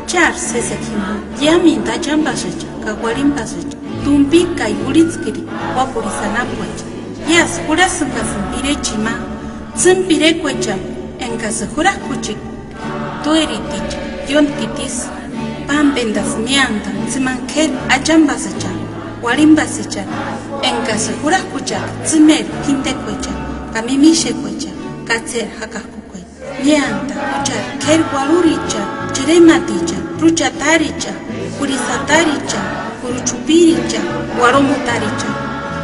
Char sesekimu, yami tachambashacha, kawarimbasacha, tumpika y buritskiri, wapurisanapuacha. Yas, jurasangasan pirechima, tsimpirekwecha, enkasa juraskuchik, tueriticha, yonkitis, pampendas mianta, tsimanker achambasacha, warimbasacha, enkasa juraskucha, tsimer kintekwecha, kamimishequecha, katser hakakukwe, mianta, kuchar, ker waruricha, Chirematicha, Ruchataricha, Purisataricha, Puruchupiricha, Waromutaricha,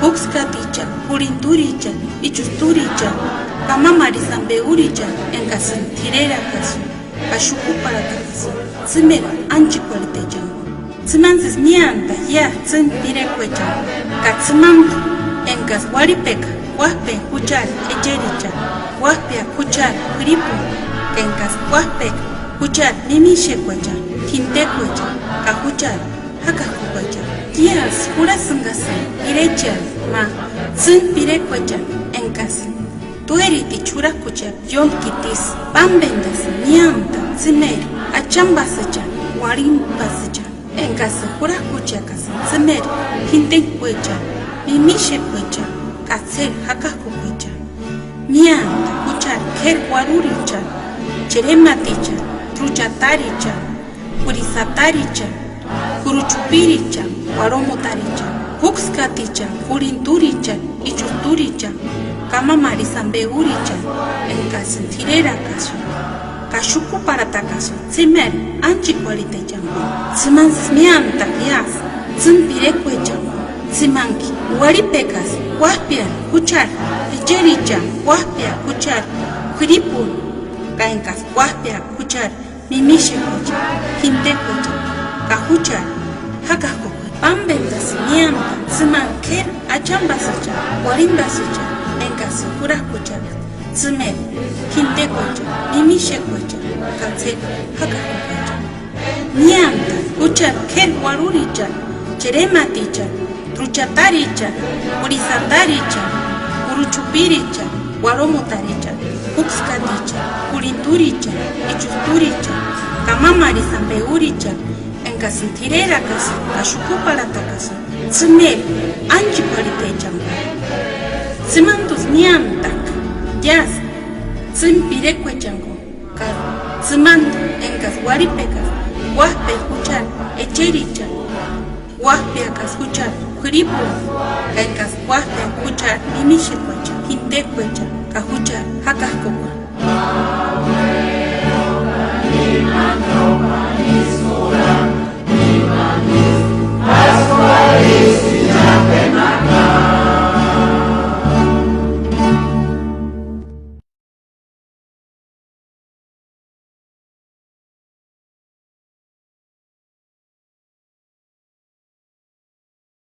Huxkaticha, Purinturicha, Ichusturicha, Kamamarisambeuricha, Encasan, Tirera Casu, Ashuku Paratakasu, Zimera, Anchiqualtecha, Zimanses Nianta, Ya, Zim Pirequecha, Katzimantu, Encas Waripeka, Wahpe, Huchar, Ejericha, Wahpea, Huchar, Gripu, Encas Wahpeka. Huchar, mimishequecha, kintequecha, kahuchar, hakahuquecha, tias, jurasangasan, irechal, ma, zin pirequecha, encas. Tueriti churacucha, yonkitis, pambendas, nianta, zimer, achambasacha, warimbasacha, encas, juracucha, casan, zimer, kintequecha, mimishequecha, katser, hakahuquecha, nianta, huchar, ker waruricha, cherematicha, Ruchataricha, Purisataricha, Kuruchupiricha, Waromutaricha, Huxkaticha, Purinturicha, Ichusturicha, Kamamarisambeuricha, Encasentirera Casu, Kashuku Paratakasu, Zimer, Anchiqualitecha, Zimans Mianta, Yas, Zimpirequecha, Zimanki, Waripecas, Waspia, Huchar, Ejericha, Waspia, Huchar, Kuripun, Kainkas, Waspia, Huchar, Mimishequecha, Kintequecha, Kahuchar, Hakahuque, Pambendas, Mianta, Zimanker, Achambasacha, Warimbasacha, Encas, Huracucha, Zimer, Kintequecha, Mimishequecha, Katse, Hakahuquecha, Mianta, Huchar, Ker, Waruricha, Cherematicha, Truchataricha, Purisataricha, Uruchupiricha, Waromutaricha, Huxkaticha, Purinturicha, Ichusturicha, Kamamarisambeuricha, Encasintirera Casa, Kashuku Paratakasu, Zimer, Anchiqualitecha, Zimantus Niantak, Yas, Zimpirequechango, Kar, Zimantu, Encas Waripecas, Wahpe Huchar, Echericha, Wahpeacas Huchar, Kuripu, Encas Wahpe Huchar, Mimishequecha, Kintequecha, Kahuchar, Hakahuquecha.